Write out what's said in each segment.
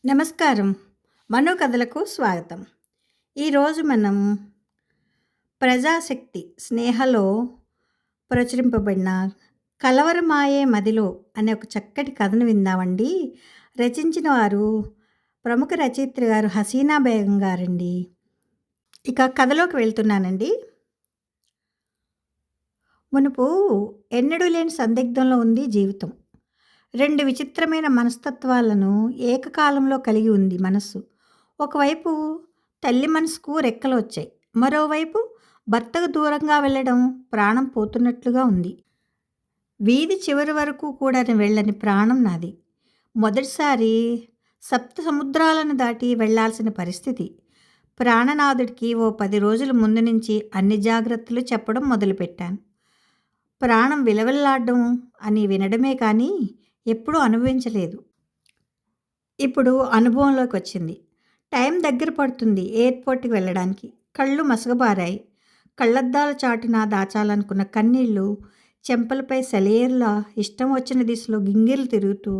నమస్కారం. మనోకథలకు స్వాగతం. ఈరోజు మనం ప్రజాశక్తి స్నేహలో ప్రచురింపబడిన 'కలవరమాయే మదిలో' అనే ఒక చక్కటి కథను విందామండి. రచించిన వారు ప్రముఖ రచయిత్రి గారు హసీనా బేగం గారండి. ఇక కథలోకి వెళ్తున్నానండి. మునుపు ఎన్నడూ లేని సందిగ్ధంలో ఉంది జీవితం. 2 విచిత్రమైన మనస్తత్వాలను ఏకకాలంలో కలిగి ఉంది మనస్సు. ఒకవైపు తల్లి మనసుకు రెక్కలొచ్చాయి. మరోవైపు భర్తకు దూరంగా వెళ్ళడం ప్రాణం పోతున్నట్లుగా ఉంది. వీధి చివరి వరకు కూడా వెళ్ళని ప్రాణం నాది. మొదటిసారి సప్త సముద్రాలను దాటి వెళ్లాల్సిన పరిస్థితి. ప్రాణనాథుడికి ఓ 10 రోజుల ముందు నుంచి అన్ని జాగ్రత్తలు చెప్పడం మొదలుపెట్టాను. ప్రాణం విలవిల్లాడడం అని వినడమే కానీ ఎప్పుడూ అనుభవించలేదు. ఇప్పుడు అనుభవంలోకి వచ్చింది. టైం దగ్గర పడుతుంది ఎయిర్పోర్ట్కి వెళ్ళడానికి. కళ్ళు మసకబారాయి. కళ్ళద్దాల చాటున దాచాలనుకున్న కన్నీళ్లు చెంపలపై సెలయేరులా ఇష్టం వచ్చిన దిశలో గింగిర్లు తిరుగుతూ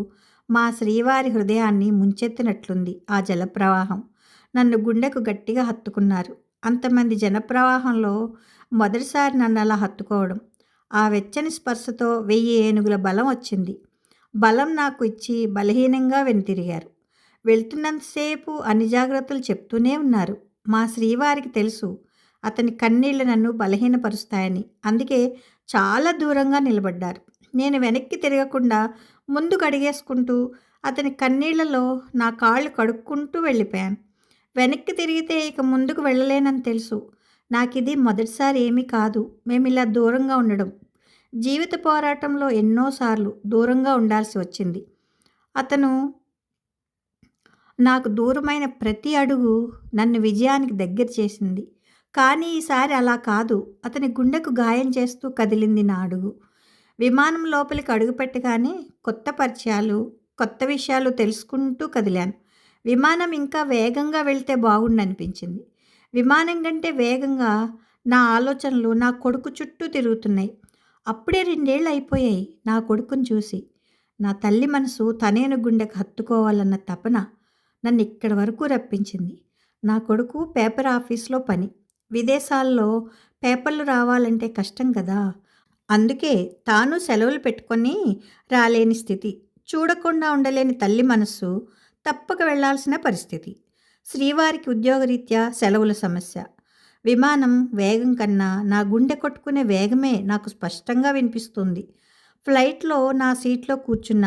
మా శ్రీవారి హృదయాన్ని ముంచెత్తినట్లుంది ఆ జలప్రవాహం. నన్ను గుండెకు గట్టిగా హత్తుకున్నారు. అంతమంది జనప్రవాహంలో మొదటిసారి నన్ను అలా హత్తుకోవడం. ఆ వెచ్చని స్పర్శతో 1000 ఏనుగుల బలం వచ్చింది. బలం నాకు ఇచ్చి బలహీనంగా వెనుతిరిగారు. వెళ్తున్నంతసేపు అన్ని జాగ్రత్తలు చెప్తూనే ఉన్నారు. మా శ్రీవారికి తెలుసు అతని కన్నీళ్లు నన్ను బలహీనపరుస్తాయని. అందుకే చాలా దూరంగా నిలబడ్డారు. నేను వెనక్కి తిరగకుండా ముందుకు అడిగేసుకుంటూ అతని కన్నీళ్లలో నా కాళ్ళు కడుక్కుంటూ వెళ్ళిపోయాను. వెనక్కి తిరిగితే ఇక ముందుకు వెళ్ళలేనని తెలుసు. నాకిది మొదటిసారి ఏమీ కాదు మేమిలా దూరంగా ఉండడం. జీవిత పోరాటంలో ఎన్నోసార్లు దూరంగా ఉండాల్సి వచ్చింది. అతను నాకు దూరమైన ప్రతి అడుగు నన్ను విజయానికి దగ్గర చేసింది. కానీ ఈసారి అలా కాదు. అతని గుండెకు గాయం చేస్తూ కదిలింది నా అడుగు. విమానం లోపలికి అడుగుపెట్టగానే కొత్త పరిచయాలు, కొత్త విషయాలు తెలుసుకుంటూ కదిలాను. విమానం ఇంకా వేగంగా వెళ్తే బాగుండనిపించింది. విమానం కంటే వేగంగా నా ఆలోచనలు నా కొడుకు చుట్టూ తిరుగుతున్నాయి. అప్పుడే 2 ఏళ్ళు అయిపోయాయి నా కొడుకుని చూసి. నా తల్లి మనసు తనేను గుండెకు హత్తుకోవాలన్న తపన నన్ను ఇక్కడి వరకు రప్పించింది. నా కొడుకు పేపర్ ఆఫీస్లో పని. విదేశాల్లో పేపర్లు రావాలంటే కష్టం కదా. అందుకే తాను సెలవులు పెట్టుకొని రాలేని స్థితి. చూడకుండా ఉండలేని తల్లి మనస్సు తప్పక వెళ్లాల్సిన పరిస్థితి. శ్రీవారికి ఉద్యోగరీత్యా సెలవుల సమస్య. విమానం వేగం కన్నా నా గుండె కొట్టుకునే వేగమే నాకు స్పష్టంగా వినిపిస్తుంది. ఫ్లైట్లో నా సీట్లో కూర్చున్న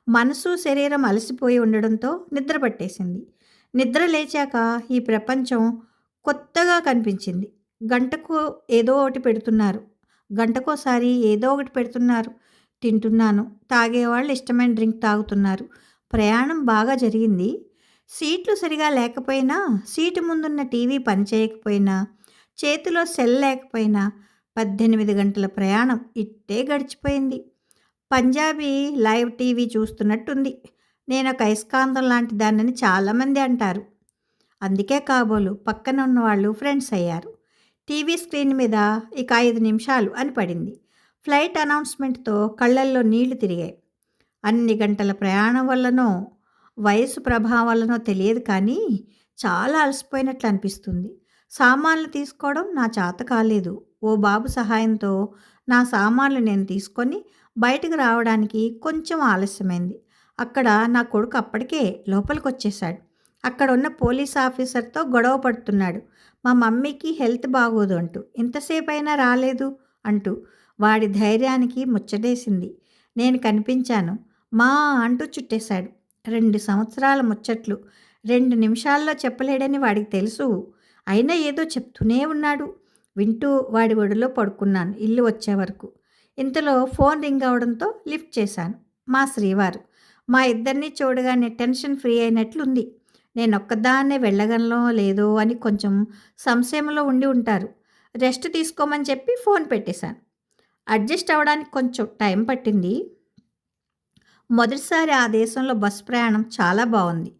మనసు శరీరం అలసిపోయి ఉండడంతో నిద్ర పట్టేసింది. నిద్ర లేచాక ఈ ప్రపంచం కొత్తగా కనిపించింది. గంటకు ఏదో ఒకటి పెడుతున్నారు. గంటకోసారి ఏదో ఒకటి పెడుతున్నారు. తింటున్నాను. తాగేవాళ్ళు ఇష్టమైన డ్రింక్ తాగుతున్నారు. ప్రయాణం బాగా జరిగింది. సీట్లు సరిగా లేకపోయినా, సీటు ముందున్న టీవీ పనిచేయకపోయినా, చేతిలో సెల్ లేకపోయినా 18 గంటల ప్రయాణం ఇట్టే గడిచిపోయింది. పంజాబీ లైవ్ టీవీ చూస్తున్నట్టుంది. నేను ఒక అయస్కాంతం లాంటి దాన్నని చాలామంది అంటారు. అందుకే కాబోలు పక్కన ఉన్నవాళ్ళు ఫ్రెండ్స్ అయ్యారు. టీవీ స్క్రీన్ మీద ఇక 5 నిమిషాలు అని పడింది. ఫ్లైట్ అనౌన్స్మెంట్తో కళ్ళల్లో నీళ్లు తిరిగాయి. అన్ని గంటల ప్రయాణం వల్లనో వయసు ప్రభావం వల్లనో తెలియదు కానీ చాలా అలసిపోయినట్లు అనిపిస్తుంది. సామాన్లు తీసుకోవడం నా చేత కాలేదు. ఓ బాబు సహాయంతో నా సామాన్లు నేను తీసుకొని బయటకు రావడానికి కొంచెం ఆలస్యమైంది. అక్కడ నా కొడుకు అప్పటికే లోపలికి వచ్చేశాడు. అక్కడ ఉన్న పోలీస్ ఆఫీసర్తో గొడవ పడుతున్నాడు. మా మమ్మీకి హెల్త్ బాగోదు అంటూ. ఇంతసేపు అయినా రాలేదు అంటూ. వాడి ధైర్యానికి ముచ్చటేసింది. నేను కనిపించాను. మా అంటూ చుట్టేశాడు. 2 సంవత్సరాల ముచ్చట్లు 2 నిమిషాల్లో చెప్పలేడని వాడికి తెలుసు. అయినా ఏదో చెప్తూనే ఉన్నాడు. వింటూ వాడి ఒడిలో పడుకున్నాను ఇల్లు వచ్చే వరకు. ఇంతలో ఫోన్ రింగ్ అవడంతో లిఫ్ట్ చేశాను. మా శ్రీవారు. మా ఇద్దరిని చూడగానే టెన్షన్ ఫ్రీ అయినట్లుంది. నేనొక్కదాన్నే వెళ్ళగలనో లేదో అని కొంచెం సంశయంలో ఉండి ఉంటారు. రెస్ట్ తీసుకోమని చెప్పి ఫోన్ పెట్టేశాను. అడ్జస్ట్ అవ్వడానికి కొంచెం టైం పట్టింది. మొదటిసారి ఆ దేశంలో బస్ ప్రయాణం చాలా బాగుంది.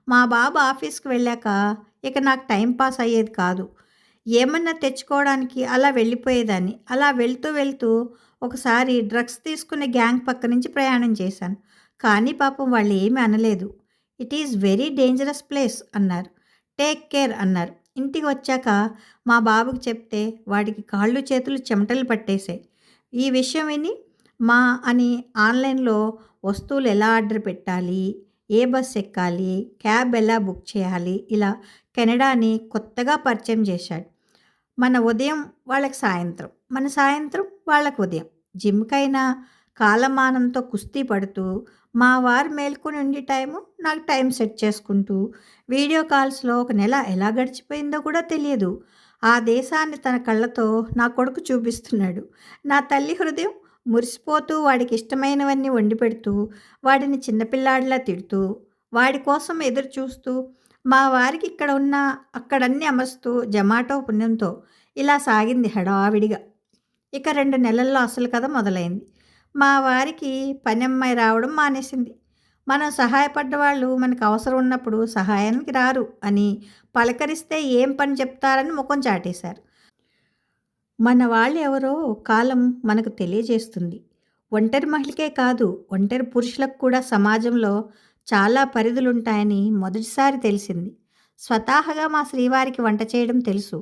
మా బాబు ఆఫీస్కి వెళ్ళాక ఇక నాకు టైం పాస్ అయ్యేది కాదు. ఏమన్నా తెచ్చుకోవడానికి అలా వెళ్ళిపోయేదాన్ని. అలా వెళ్తూ వెళ్తూ ఒకసారి డ్రగ్స్ తీసుకునే గ్యాంగ్ పక్క నుంచి ప్రయాణం చేశాను. కానీ పాపం వాళ్ళు ఏమీ అనలేదు. It is very dangerous place అన్నారు. టేక్ కేర్ అన్నారు. ఇంటికి వచ్చాక మా బాబుకి చెప్తే వాడికి కాళ్ళు చేతులు చెమటలు పట్టేశాయి. ఈ విషయం విని మా అని ఆన్లైన్లో వస్తువులు ఎలా ఆర్డర్ పెట్టాలి, ఏ బస్ ఎక్కాలి, క్యాబ్ ఎలా బుక్ చేయాలి, ఇలా కెనడాని కొత్తగా పరిచయం చేశాడు. మన ఉదయం వాళ్ళకి సాయంత్రం, మన సాయంత్రం వాళ్ళకు ఉదయం. జిమ్కైనా కాలమానంతో కుస్తీ పడుతూ మా వారు మేల్కొని ఉండి టైము నాకు టైం సెట్ చేసుకుంటూ వీడియో కాల్స్లో ఒక నెల ఎలా గడిచిపోయిందో కూడా తెలియదు. ఆ దేశాన్ని తన కళ్ళతో నా కొడుకు చూపిస్తున్నాడు. నా తల్లి హృదయం మురిసిపోతూ వాడికి ఇష్టమైనవన్నీ వండి పెడుతూ వాడిని చిన్నపిల్లాడిలా తిడుతూ వాడి కోసం ఎదురు చూస్తూ మా వారికి ఇక్కడ ఉన్న అక్కడన్నీ అమరుస్తూ జమాటో పుణ్యంతో ఇలా సాగింది హడావిడిగా. ఇక 2 నెలల్లో అసలు కథ మొదలైంది. మా వారికి పని అమ్మాయి రావడం మానేసింది. మనం సహాయపడ్డ వాళ్ళు మనకు అవసరం ఉన్నప్పుడు సహాయానికి రారు అని పలకరిస్తే ఏం పని చెప్తారని ముఖం చాటేశారు. మన వాళ్ళు ఎవరో కాలం మనకు తెలియజేస్తుంది. ఒంటరి మహిళకే కాదు, ఒంటరి పురుషులకు కూడా సమాజంలో చాలా పరిధులుంటాయని మొదటిసారి తెలిసింది. స్వతహాగా మా శ్రీవారికి వంట చేయడం తెలుసు.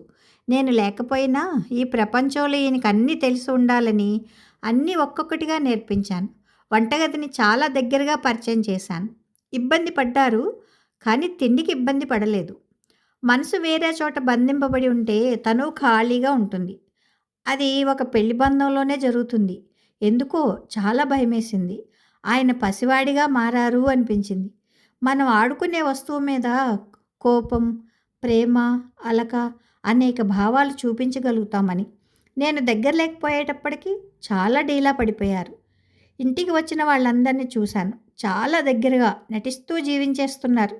నేను లేకపోయినా ఈ ప్రపంచంలో ఈయనకి అన్నీ తెలిసి ఉండాలని అన్నీ ఒక్కొక్కటిగా నేర్పించాను. వంటగదిని చాలా దగ్గరగా పరిచయం చేశాను. ఇబ్బంది పడ్డారు, కానీ తిండికి ఇబ్బంది పడలేదు. మనసు వేరే చోట బంధింపబడి ఉంటే తను ఖాళీగా ఉంటుంది. అది ఒక పెళ్లి బంధంలోనే జరుగుతుంది. ఎందుకో చాలా భయమేసింది. ఆయన పసివాడిగా మారారు అనిపించింది. మనం ఆడుకునే వస్తువు మీద కోపం, ప్రేమ, అలక అనేక భావాలు చూపించగలుగుతామని. నేను దగ్గర లేకపోయేటప్పటికీ చాలా డీలా పడిపోయారు. ఇంటికి వచ్చిన వాళ్ళందరినీ చూశాను. చాలా దగ్గరగా నటిస్తూ జీవించేస్తున్నారు.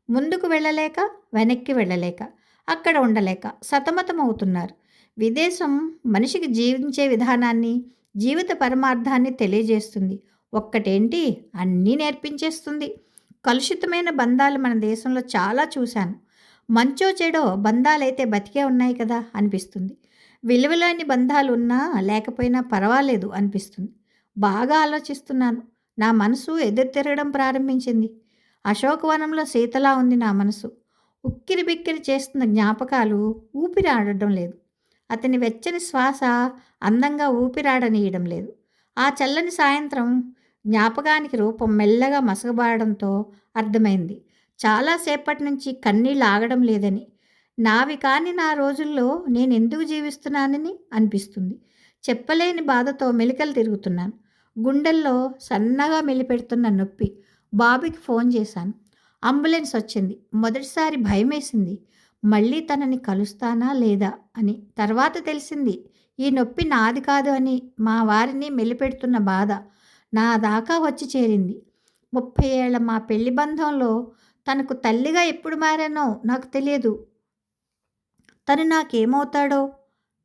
ముందుకు వెళ్ళలేక, వెనక్కి వెళ్ళలేక, అక్కడ ఉండలేక సతమతమవుతున్నారు. విదేశం మనిషికి జీవించే విధానాన్ని, జీవిత పరమార్థాన్ని తెలియజేస్తుంది. ఒక్కటేంటి, అన్నీ నేర్పించేస్తుంది. కలుషితమైన బంధాలు మన దేశంలో చాలా చూశాను. మంచో చెడో బంధాలైతే బతికే ఉన్నాయి కదా అనిపిస్తుంది. విలువలేని బంధాలు ఉన్నా లేకపోయినా పర్వాలేదు అనిపిస్తుంది. బాగా ఆలోచిస్తున్నాను. నా మనసు ఎదురు తిరగడం ప్రారంభించింది. అశోకవనంలో సీతలా ఉంది నా మనసు. ఉక్కిరి బిక్కిరి చేస్తున్న జ్ఞాపకాలు ఊపిరి ఆడడం లేదు. అతని వెచ్చని శ్వాస అందంగా ఊపిరాడనీయడం లేదు. ఆ చల్లని సాయంత్రం జ్ఞాపకానికి రూపం మెల్లగా మసకబారడంతో అర్థమైంది. చాలాసేపటి నుంచి కన్నీళ్ళు ఆగడం లేదని. నావి కాని నా రోజుల్లో నేను ఎందుకు జీవిస్తున్నానని అనిపిస్తుంది. చెప్పలేని బాధతో మెలికలు తిరుగుతున్నాను. గుండెల్లో సన్నగా మెలిపెడుతున్న నొప్పి. బాబుకి ఫోన్ చేశాను. అంబులెన్స్ వచ్చింది. మొదటిసారి భయమేసింది. మళ్ళీ తనని కలుస్తానా లేదా అని. తర్వాత తెలిసింది ఈ నొప్పి నాది కాదు అని. మా వారిని మెలిపెడుతున్న బాధ నా దాకా వచ్చి చేరింది. 30 ఏళ్ల మా పెళ్లి బంధంలో తనకు తల్లిగా ఎప్పుడు మారానో నాకు తెలియదు. తను నాకేమవుతాడో,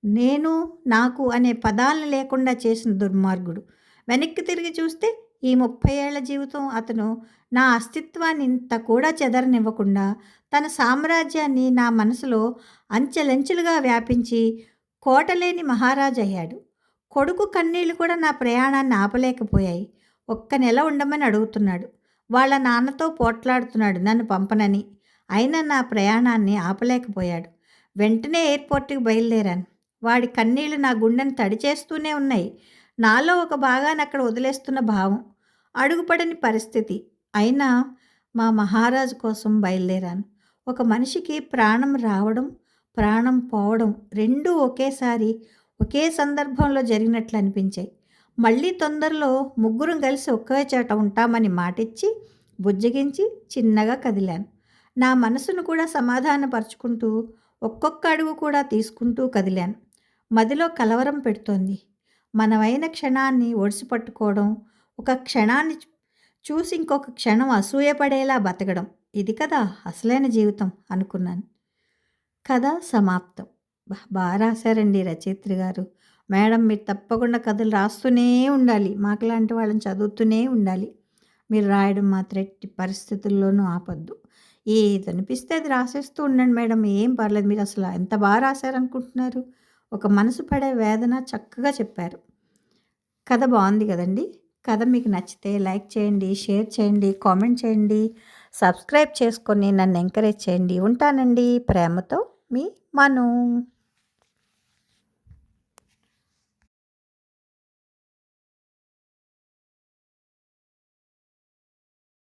నేను నాకు అనే పదాలను లేకుండా చేసిన దుర్మార్గుడు. వెనక్కి తిరిగి చూస్తే ఈ 30 ఏళ్ల జీవితం అతను నా అస్తిత్వాన్ని ఇంత కూడా చెదరనివ్వకుండా తన సామ్రాజ్యాన్ని నా మనసులో అంచెలంచెలుగా వ్యాపించి కోటలేని మహారాజు అయ్యాడు. కొడుకు కన్నీళ్లు కూడా నా ప్రయాణాన్ని ఆపలేకపోయాయి. ఒక్క నెల ఉండమని అడుగుతున్నాడు. వాళ్ళ నాన్నతో పోట్లాడుతున్నాడు నన్ను పంపనని. అయినా నా ప్రయాణాన్ని ఆపలేకపోయాడు. వెంటనే ఎయిర్పోర్ట్కి బయలుదేరాను. వాడి కన్నీళ్లు నా గుండెని తడిచేస్తూనే ఉన్నాయి. నాలో ఒక భాగాన్ని అక్కడ వదిలేస్తున్న భావం. అడుగుపడని పరిస్థితి. అయినా మా మహారాజు కోసం బయలుదేరాను. ఒక మనిషికి ప్రాణం రావడం, ప్రాణం పోవడం రెండూ ఒకేసారి ఒకే సందర్భంలో జరిగినట్లు అనిపించాయి. మళ్ళీ తొందరలో ముగ్గురం కలిసి ఒకే చోట ఉంటామని మాటిచ్చి బుజ్జగించి చిన్నగా కదిలాను. నా మనసును కూడా సమాధానపరుచుకుంటూ ఒక్కొక్క అడుగు కూడా తీసుకుంటూ కదిలాను. మదిలో కలవరం పెడుతోంది. మనమైన క్షణాన్ని ఒడిసి పట్టుకోవడం, ఒక క్షణాన్ని చూసి ఇంకొక క్షణం అసూయపడేలా బతకడం, ఇది కదా అసలైన జీవితం అనుకున్నాను. కథ సమాప్తం. బాగా రాశారండి రచయిత్రి గారు. మేడం, మీరు తప్పకుండా కథలు రాస్తూనే ఉండాలి. మాకులాంటి వాళ్ళని చదువుతూనే ఉండాలి. మీరు రాయడం మాత్రం ఎట్టి పరిస్థితుల్లోనూ ఆపొద్దు. ఏది అనిపిస్తే అది రాసేస్తూ ఉండండి మేడం, ఏం పర్లేదు. మీరు అసలు ఎంత బాగా రాశారనుకుంటున్నారు. ఒక మనసు పడే వేదన చక్కగా చెప్పారు. కథ బాగుంది కదండి. కథ మీకు నచ్చితే లైక్ చేయండి, షేర్ చేయండి, కామెంట్ చేయండి, సబ్స్క్రైబ్ చేసుకొని నన్ను ఎంకరేజ్ చేయండి. ఉంటానండి. ప్రేమతో మీ మను.